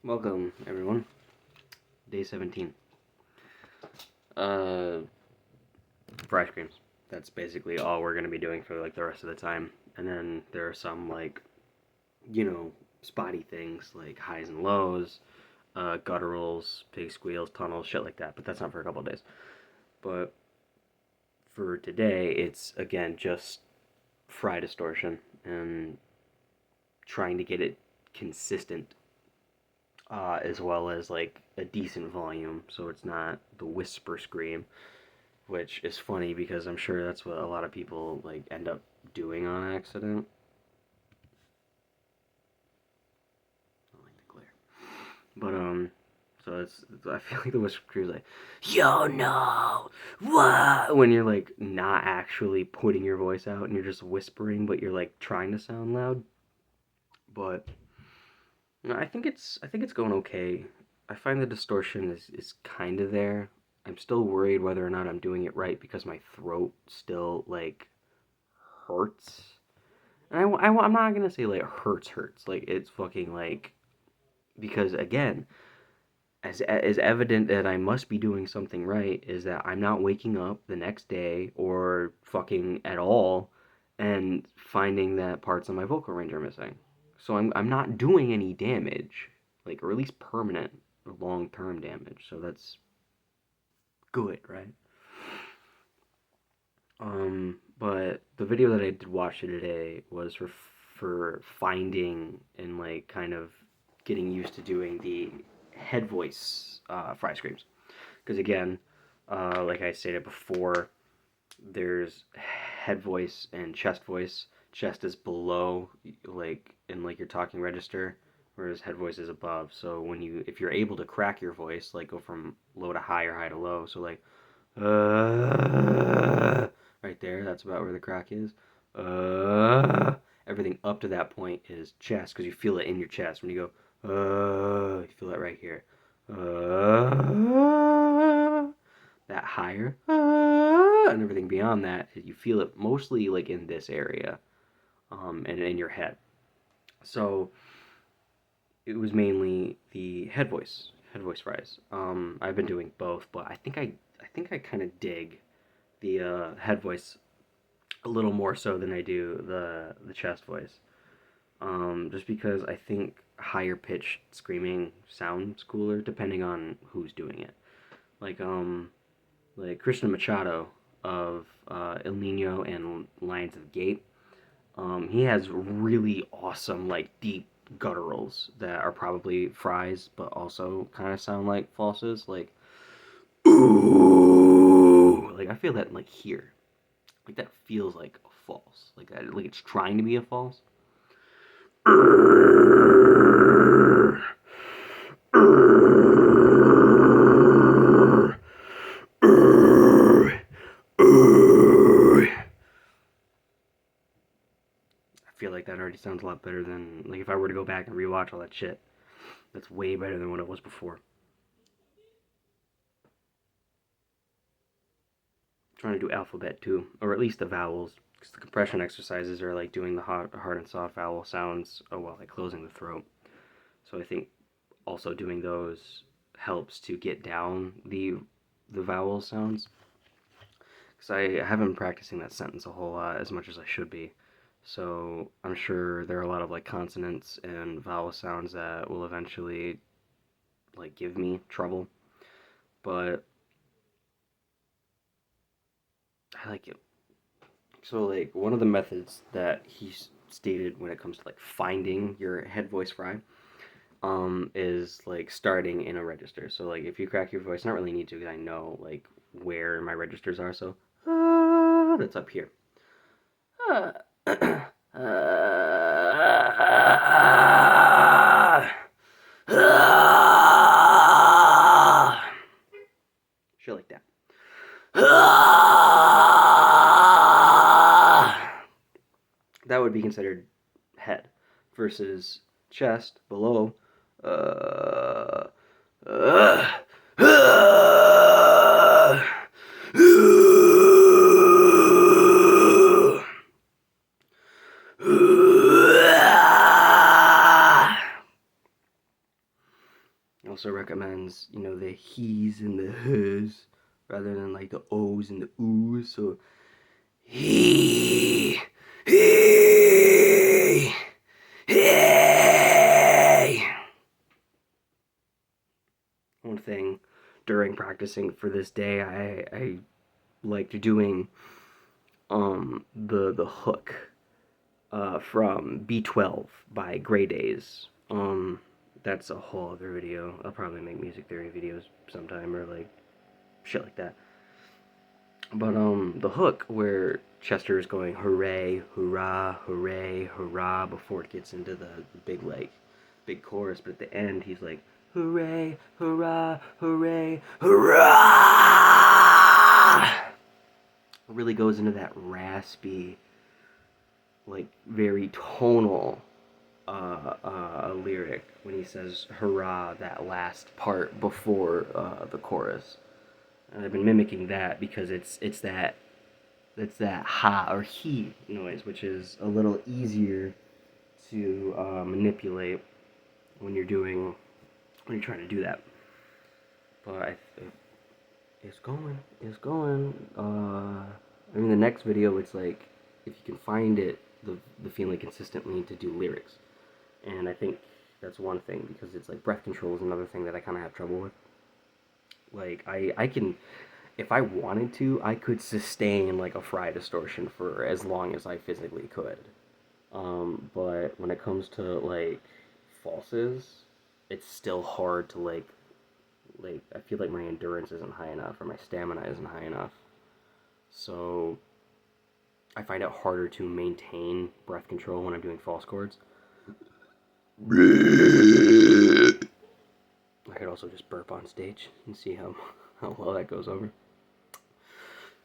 Welcome, everyone. Day 17. Uh, for ice creams. That's basically all we're gonna be doing for like the rest of the time. And then there are some like, spotty things like highs and lows, gutturals, pig squeals, tunnels, shit like that. But that's not for a couple of days. But for today, it's again just fry distortion and trying to get it consistent, as well as like a decent volume, so it's not the whisper scream, which is funny because I'm sure that's what a lot of people like end up doing on accident. I like the glare, but so I feel like the whisper scream is like, "Yo, no, what?" When you're like not actually putting your voice out and you're just whispering, but you're like trying to sound loud. But no, I think it's going okay. I find the distortion is kind of there. I'm still worried whether or not I'm doing it right because my throat still like hurts. And I'm not gonna say like hurts. Like it's fucking like, because again, as evident that I must be doing something right is that I'm not waking up the next day or fucking at all and finding that parts of my vocal range are missing. So I'm not doing any damage, like, or at least permanent or long term damage. So that's good, right? But the video that I did watch today was for finding and like kind of getting used to doing the head voice fry screams. Because again, like I stated before, there's head voice and chest voice. Chest is below, like in like your talking register, whereas head voice is above. So if you're able to crack your voice, like go from low to high or high to low, so like right there, that's about where the crack is. Everything up to that point is chest because you feel it in your chest when you go. You feel it right here. That higher, and everything beyond that, you feel it mostly like in this area, and in your head. So it was mainly the head voice fries. I've been doing both, but I think I kind of dig the head voice a little more so than I do the chest voice. Just because I think higher pitched screaming sounds cooler depending on who's doing it. Like Christian Machado of El Nino and Lions of Gate. He has really awesome like deep gutturals that are probably fries, but also kind of sound like falses. Like ooh, like I feel that like here, like that feels like a false, like that, like it's trying to be a false. I feel like that already sounds a lot better than like if I were to go back and rewatch all that shit. That's way better than what it was before. Trying to do alphabet too, or at least the vowels, because the compression exercises are like doing the hard and soft vowel sounds, while like closing the throat. So I think also doing those helps to get down the vowel sounds, because I haven't been practicing that sentence a whole lot as much as I should be. So I'm sure there are a lot of like consonants and vowel sounds that will eventually like give me trouble, but I like it. So like one of the methods that he stated when it comes to like finding your head voice fry, is like starting in a register. So like if you crack your voice, not really need to because I know like where my registers are. So that's up here. Uh, shit like that. That would be considered head versus chest below. Uh, uh, He also recommends, the he's and the his rather than like the O's and the oo's. So he, he, hey. One thing during practicing for this day, I liked doing the hook from B12 by Grey Days. That's a whole other video. I'll probably make music theory videos sometime or like shit like that. But the hook where Chester is going hooray, hurrah, hooray, hurrah before it gets into the big chorus, but at the end he's like hooray, hurrah, hooray, hurrah. It really goes into that raspy, like very tonal lyric when he says hurrah, that last part before the chorus. And I've been mimicking that because it's that ha or he noise, which is a little easier to manipulate when you're trying to do that. But it's going. I mean, the next video, it's like if you can find it, the feeling consistently to do lyrics, and I think that's one thing because it's like breath control is another thing that I kind of have trouble with. Like I can, if I wanted to, I could sustain like a fry distortion for as long as I physically could. But when it comes to like falses, it's still hard to like I feel like my endurance isn't high enough or my stamina isn't high enough. So I find it harder to maintain breath control when I'm doing false chords. I could also just burp on stage and see how well that goes over.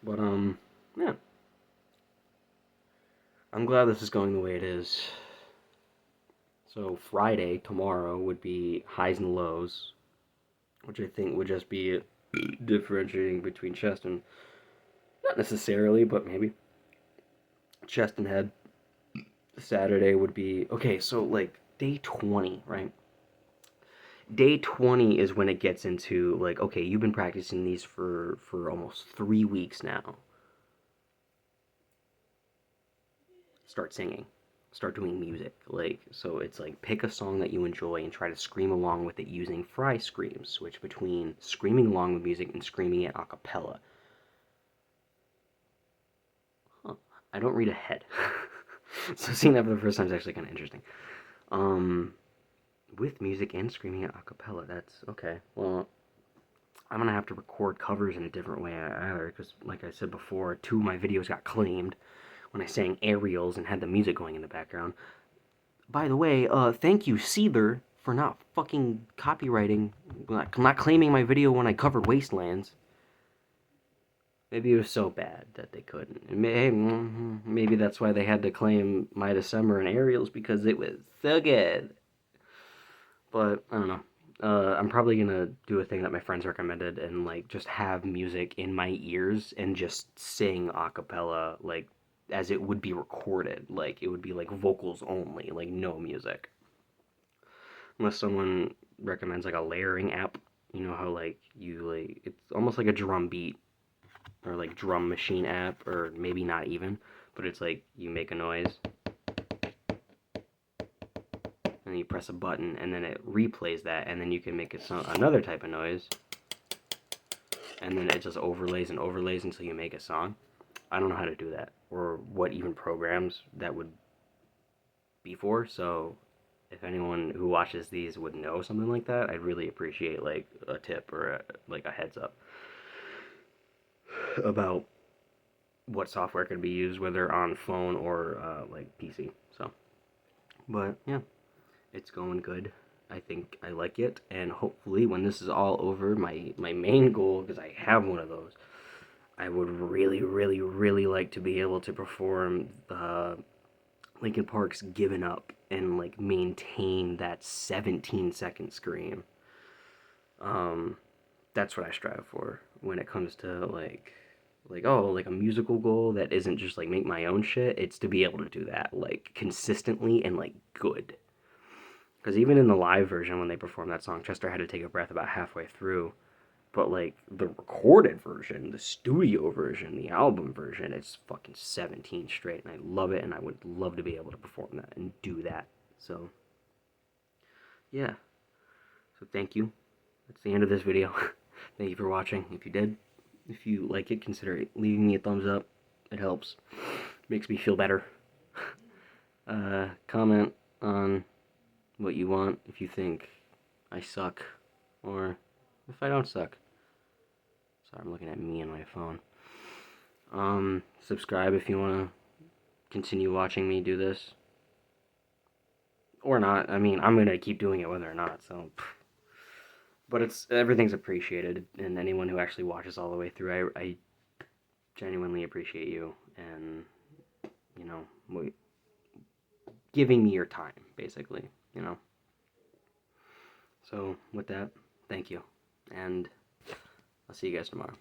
But yeah. I'm glad this is going the way it is. So Friday, tomorrow, would be highs and lows, which I think would just be differentiating between chest and, not necessarily, but maybe, chest and head. Saturday would be, okay, so like day 20, right? Day 20 is when it gets into like, okay, you've been practicing these for almost 3 weeks now. Start singing. Start doing music. Like, so it's like pick a song that you enjoy and try to scream along with it using fry screams. Switch between screaming along with music and screaming it a cappella. Huh. I don't read ahead. So seeing that for the first time is actually kind of interesting. With music and screaming it a cappella, that's okay. Well, I'm gonna have to record covers in a different way either, because like I said before, 2 of my videos got claimed when I sang aerials and had the music going in the background. By the way, thank you, Seether, for not fucking copywriting, not claiming my video when I covered Wastelands. Maybe it was so bad that they couldn't. Maybe that's why they had to claim My December and Aerials, because it was so good. But, I don't know. I'm probably gonna do a thing that my friends recommended and, like, just have music in my ears and just sing a cappella, like, as it would be recorded. Like, it would be, like, vocals only, like, no music. Unless someone recommends, like, a layering app. You know how, like, it's almost like a drum beat or, like, drum machine app, or maybe not even, but it's like you make a noise and you press a button and then it replays that, and then you can make another type of noise, and then it just overlays and overlays until you make a song. I don't know how to do that or what even programs that would be for, so if anyone who watches these would know something like that, I'd really appreciate like a tip or like a heads up about what software could be used, whether on phone or like PC. So, but yeah, it's going good. I think I like it, and hopefully when this is all over, my main goal, because I have one of those, I would really, really, really like to be able to perform Linkin Park's Given Up and like maintain that 17-second scream. That's what I strive for when it comes to like a musical goal that isn't just like make my own shit. It's to be able to do that like consistently and like good. Because even in the live version, when they performed that song, Chester had to take a breath about halfway through. But, like, the recorded version, the studio version, the album version, it's fucking 17 straight. And I love it, and I would love to be able to perform that and do that. So, yeah. So, thank you. That's the end of this video. Thank you for watching. If you did, if you like it, consider leaving me a thumbs up. It helps. Makes me feel better. Comment on what you want, if you think I suck, or if I don't suck. Sorry, I'm looking at me on my phone. Subscribe if you want to continue watching me do this. Or not. I mean, I'm going to keep doing it whether or not, so... But everything's appreciated, and anyone who actually watches all the way through, I genuinely appreciate you, and, you know, giving me your time, basically, you know. So, with that, thank you, and I'll see you guys tomorrow.